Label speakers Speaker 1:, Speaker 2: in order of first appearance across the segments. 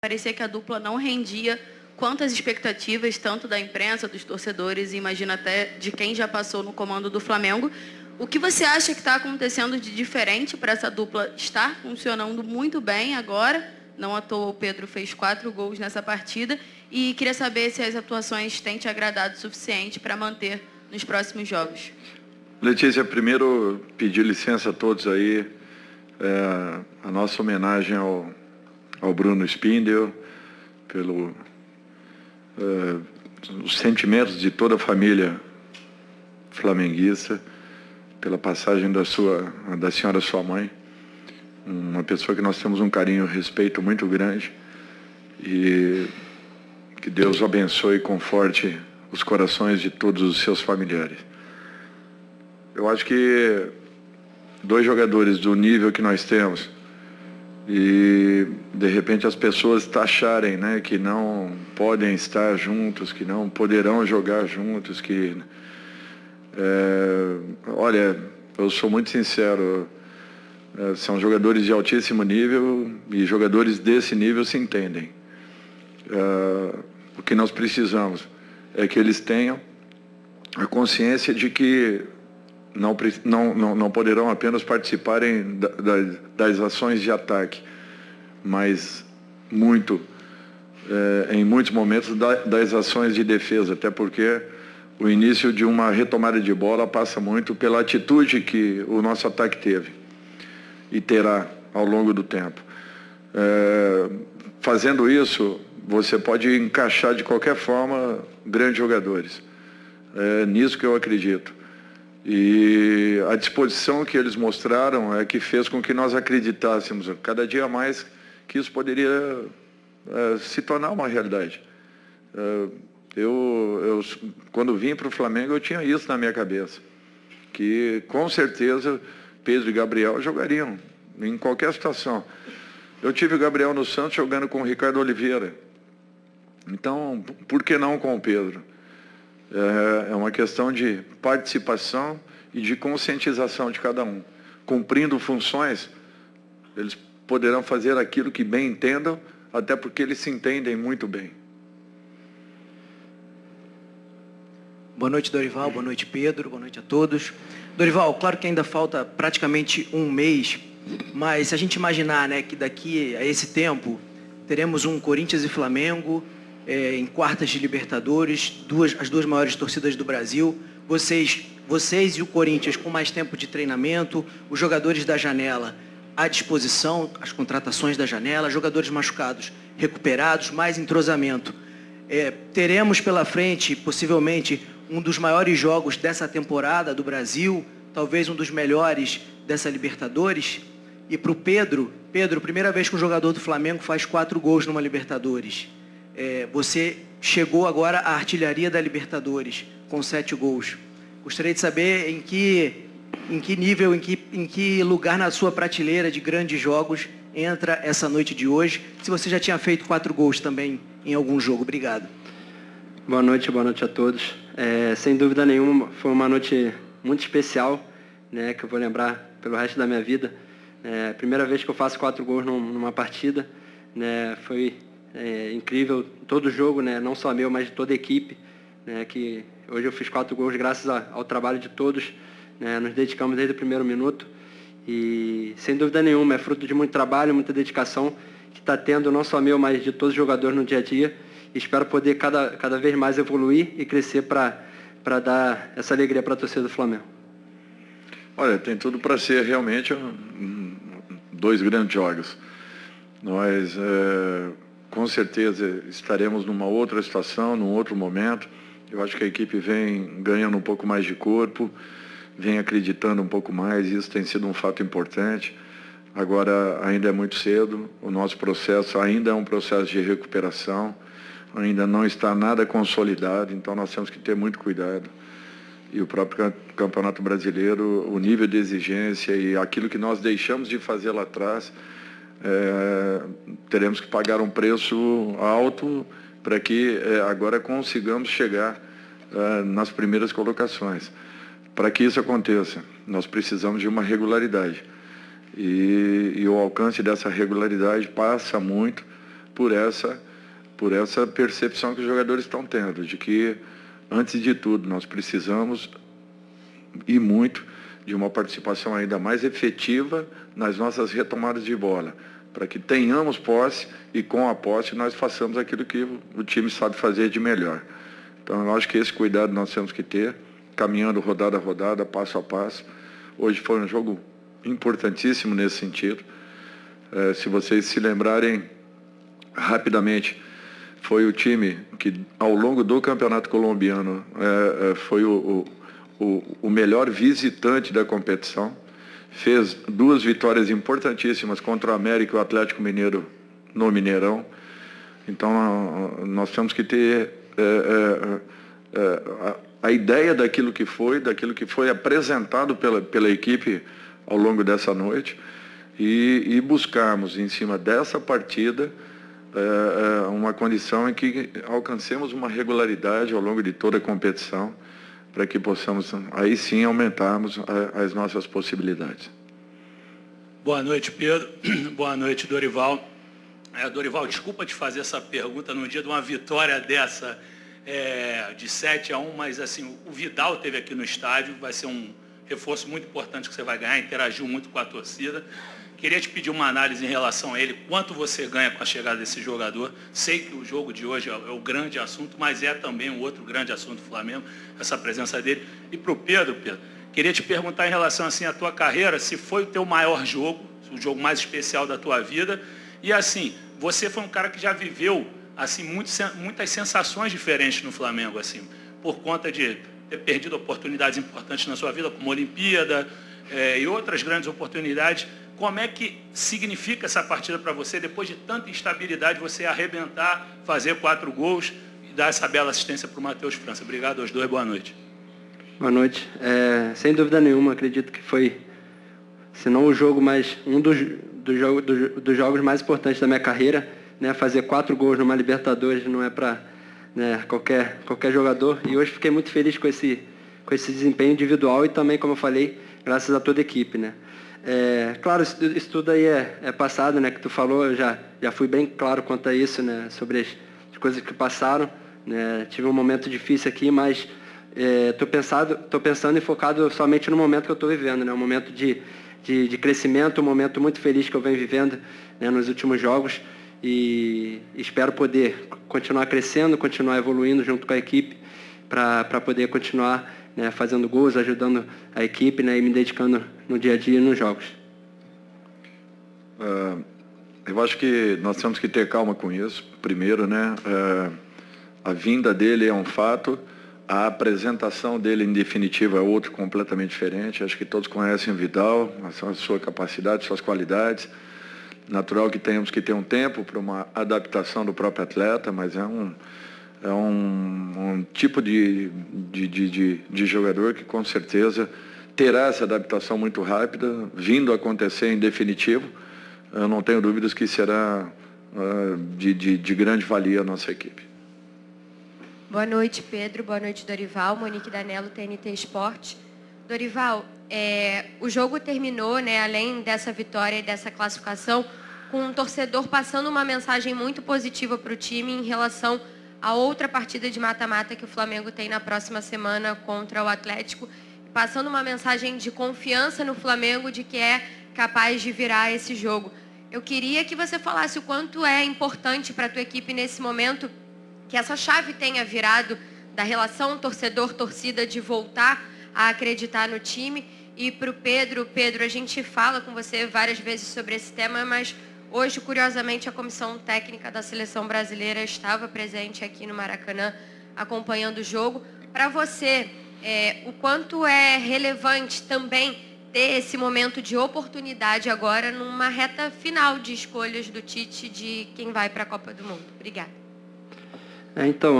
Speaker 1: Parecia que a dupla não rendia quantas expectativas, tanto da imprensa, dos torcedores, e imagino até de quem já passou no comando do Flamengo. O que você acha que está acontecendo de diferente para essa dupla estar funcionando muito bem agora? Não à toa o Pedro fez 4 gols nessa partida. E queria saber se as atuações têm te agradado o suficiente para manter nos próximos jogos.
Speaker 2: Letícia, primeiro pedir licença a todos aí, a nossa homenagem ao Bruno Spindel, os sentimentos de toda a família flamenguista, pela passagem da senhora sua mãe, uma pessoa que nós temos um carinho e respeito muito grande, e que Deus abençoe e conforte os corações de todos os seus familiares. Eu acho que 2 jogadores do nível que nós temos, e de repente as pessoas taxarem, né, que não podem estar juntos, que não poderão jogar juntos, olha, eu sou muito sincero, são jogadores de altíssimo nível e jogadores desse nível se entendem. O que nós precisamos é que eles tenham a consciência de que não poderão apenas participarem das ações de ataque, mas em muitos momentos das ações de defesa, até porque o início de uma retomada de bola passa muito pela atitude que o nosso ataque teve e terá ao longo do tempo. Fazendo isso, você pode encaixar de qualquer forma grandes jogadores. É nisso que eu acredito. E a disposição que eles mostraram é que fez com que nós acreditássemos cada dia mais que isso poderia se tornar uma realidade. Eu quando vim para o Flamengo, eu tinha isso na minha cabeça, que com certeza Pedro e Gabriel jogariam em qualquer situação. Eu tive o Gabriel no Santos jogando com o Ricardo Oliveira. Então, por que não com o Pedro? É uma questão de participação e de conscientização de cada um. Cumprindo funções, eles poderão fazer aquilo que bem entendam, até porque eles se entendem muito bem.
Speaker 3: Boa noite, Dorival. Boa noite, Pedro. Boa noite a todos. Dorival, claro que ainda falta praticamente um mês, mas se a gente imaginar, né, que daqui a esse tempo teremos um Corinthians e Flamengo em quartas de Libertadores, as 2 maiores torcidas do Brasil, vocês e o Corinthians com mais tempo de treinamento, os jogadores da janela à disposição, as contratações da janela, jogadores machucados recuperados, mais entrosamento. Teremos pela frente, possivelmente, um dos maiores jogos dessa temporada do Brasil, talvez um dos melhores dessa Libertadores. E para o Pedro, primeira vez que um jogador do Flamengo faz 4 gols numa Libertadores. Você chegou agora à artilharia da Libertadores com 7 gols. Gostaria de saber em que nível, em que lugar na sua prateleira de grandes jogos entra essa noite de hoje, se você já tinha feito 4 gols também em algum jogo. Obrigado.
Speaker 4: Boa noite a todos. Sem dúvida nenhuma, foi uma noite muito especial, né, que eu vou lembrar pelo resto da minha vida. Primeira vez que eu faço 4 gols numa partida, né, foi incrível todo o jogo, né, não só meu, mas de toda a equipe, né, que hoje eu fiz 4 gols graças ao trabalho de todos, né, nos dedicamos desde o primeiro minuto e sem dúvida nenhuma é fruto de muito trabalho, muita dedicação que está tendo não só meu, mas de todos os jogadores no dia a dia. Espero poder cada vez mais evoluir e crescer para dar essa alegria para a torcida do Flamengo.
Speaker 2: Olha, tem tudo para ser realmente 2 grandes jogos. Nós, com certeza, estaremos numa outra situação, num outro momento. Eu acho que a equipe vem ganhando um pouco mais de corpo, vem acreditando um pouco mais, e isso tem sido um fato importante. Agora, ainda é muito cedo, o nosso processo ainda é um processo de recuperação, ainda não está nada consolidado, então nós temos que ter muito cuidado. E o próprio Campeonato Brasileiro, o nível de exigência e aquilo que nós deixamos de fazer lá atrás, teremos que pagar um preço alto para que agora consigamos chegar nas primeiras colocações. Para que isso aconteça, nós precisamos de uma regularidade. E o alcance dessa regularidade passa muito por essa percepção que os jogadores estão tendo, de que, antes de tudo, nós precisamos, e muito, de uma participação ainda mais efetiva nas nossas retomadas de bola, para que tenhamos posse e, com a posse, nós façamos aquilo que o time sabe fazer de melhor. Então, eu acho que esse cuidado nós temos que ter, caminhando rodada a rodada, passo a passo. Hoje foi um jogo importantíssimo nesse sentido. Se vocês se lembrarem rapidamente, foi o time que, ao longo do Campeonato Colombiano, foi o melhor visitante da competição. Fez 2 vitórias importantíssimas contra o América e o Atlético Mineiro no Mineirão. Então, nós temos que ter a ideia daquilo que foi apresentado pela equipe ao longo dessa noite e buscarmos, em cima dessa partida, uma condição em que alcancemos uma regularidade ao longo de toda a competição, para que possamos, aí sim, aumentarmos as nossas possibilidades.
Speaker 5: Boa noite, Pedro. Boa noite, Dorival. Dorival, desculpa te fazer essa pergunta no dia de uma vitória dessa, de 7-1, mas assim, o Vidal esteve aqui no estádio, vai ser um reforço muito importante que você vai ganhar, interagiu muito com a torcida. Queria te pedir uma análise em relação a ele, quanto você ganha com a chegada desse jogador. Sei que o jogo de hoje é o grande assunto, mas é também um outro grande assunto do Flamengo, essa presença dele. E para o Pedro, queria te perguntar em relação assim, à tua carreira, se foi o teu maior jogo, o jogo mais especial da tua vida. E assim, você foi um cara que já viveu assim, muitas sensações diferentes no Flamengo, assim, por conta de ter perdido oportunidades importantes na sua vida, como a Olimpíada e outras grandes oportunidades. Como é que significa essa partida para você, depois de tanta instabilidade, você arrebentar, fazer 4 gols e dar essa bela assistência para o Matheus França? Obrigado aos dois, boa noite.
Speaker 4: Boa noite. Sem dúvida nenhuma, acredito que foi, se não o jogo, mas um dos jogos mais importantes da minha carreira, né? Fazer 4 gols numa Libertadores não é para, né, qualquer jogador. E hoje fiquei muito feliz com esse desempenho individual e também, como eu falei, graças a toda a equipe, né? Claro, isso tudo aí é passado, né? Que tu falou, eu já fui bem claro quanto a isso, né? Sobre as coisas que passaram, né? Tive um momento difícil aqui, mas tô pensando e focado somente no momento que eu estou vivendo, né? Um momento de crescimento, um momento muito feliz que eu venho vivendo, né, nos últimos jogos, e espero poder continuar crescendo, continuar evoluindo junto com a equipe para poder continuar, né, fazendo gols, ajudando a equipe, né, e me dedicando no dia a dia nos jogos.
Speaker 2: Eu acho que nós temos que ter calma com isso. Primeiro, né, a vinda dele é um fato, a apresentação dele em definitiva é outro completamente diferente. Acho que todos conhecem o Vidal, a sua capacidade, suas qualidades. Natural que tenhamos que ter um tempo para uma adaptação do próprio atleta, mas é um tipo de jogador que com certeza terá essa adaptação muito rápida, vindo a acontecer em definitivo. Eu não tenho dúvidas que será de grande valia a nossa equipe.
Speaker 6: Boa noite, Pedro. Boa noite, Dorival. Monique Danello, TNT Esporte. Dorival, o jogo terminou, né, além dessa vitória e dessa classificação, com um torcedor passando uma mensagem muito positiva para o time em relação a outra partida de mata-mata que o Flamengo tem na próxima semana contra o Atlético, passando uma mensagem de confiança no Flamengo de que é capaz de virar esse jogo. Eu queria que você falasse o quanto é importante para a tua equipe nesse momento que essa chave tenha virado da relação torcedor-torcida, de voltar a acreditar no time. E para o Pedro, a gente fala com você várias vezes sobre esse tema, mas hoje, curiosamente, a comissão técnica da Seleção Brasileira estava presente aqui no Maracanã, acompanhando o jogo. Para você, o quanto é relevante também ter esse momento de oportunidade agora numa reta final de escolhas do Tite de quem vai para a Copa do Mundo? Obrigada.
Speaker 4: Então,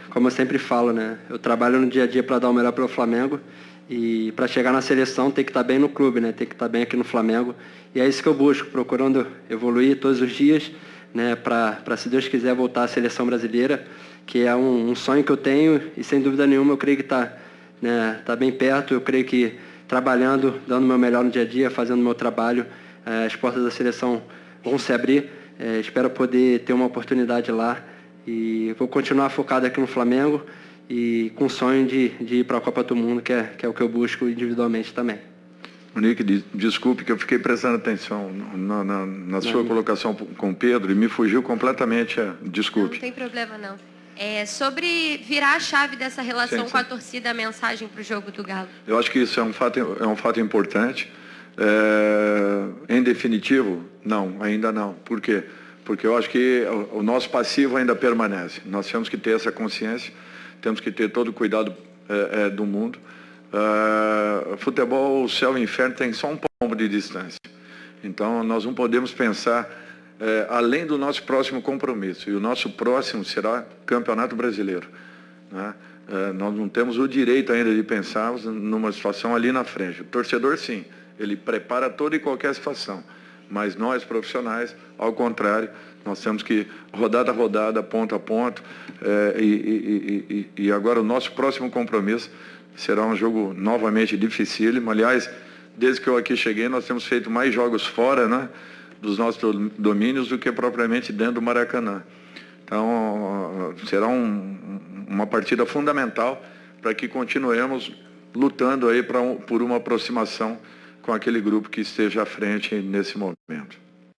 Speaker 4: como eu sempre falo, né? Eu trabalho no dia a dia para dar o melhor para o Flamengo, e para chegar na seleção tem que estar bem no clube, né? Tem que estar bem aqui no Flamengo, e é isso que eu busco, procurando evoluir todos os dias, né? Para, se Deus quiser, voltar à seleção brasileira, que é um sonho que eu tenho, e sem dúvida nenhuma eu creio que está, né, tá bem perto. Eu creio que trabalhando, dando o meu melhor no dia a dia, fazendo o meu trabalho, as portas da seleção vão se abrir, Espero poder ter uma oportunidade lá e vou continuar focado aqui no Flamengo e com o sonho de ir para a Copa do Mundo, que é o que eu busco individualmente também.
Speaker 2: Monique, desculpe que eu fiquei prestando atenção na sua colocação com o Pedro e me fugiu completamente. Desculpe.
Speaker 6: Não tem problema, não. Sobre virar a chave dessa relação
Speaker 2: Sim.
Speaker 6: com a torcida, a mensagem para o jogo do Galo.
Speaker 2: Eu acho que isso é um fato importante. Em definitivo, não, ainda não. Por quê? Porque eu acho que o nosso passivo ainda permanece. Nós temos que ter essa consciência, temos que ter todo o cuidado do mundo. Futebol, o céu e o inferno tem só um palmo de distância. Então, nós não podemos pensar além do nosso próximo compromisso. E o nosso próximo será Campeonato Brasileiro, né? Nós não temos o direito ainda de pensarmos numa situação ali na frente. O torcedor, sim, ele prepara toda e qualquer situação. Mas nós, profissionais, ao contrário, nós temos que, rodada a rodada, ponto a ponto. E agora o nosso próximo compromisso será um jogo novamente dificílimo. Aliás, desde que eu aqui cheguei, nós temos feito mais jogos fora, né, dos nossos domínios do que propriamente dentro do Maracanã. Então, será uma partida fundamental para que continuemos lutando aí por uma aproximação com aquele grupo que esteja à frente nesse momento.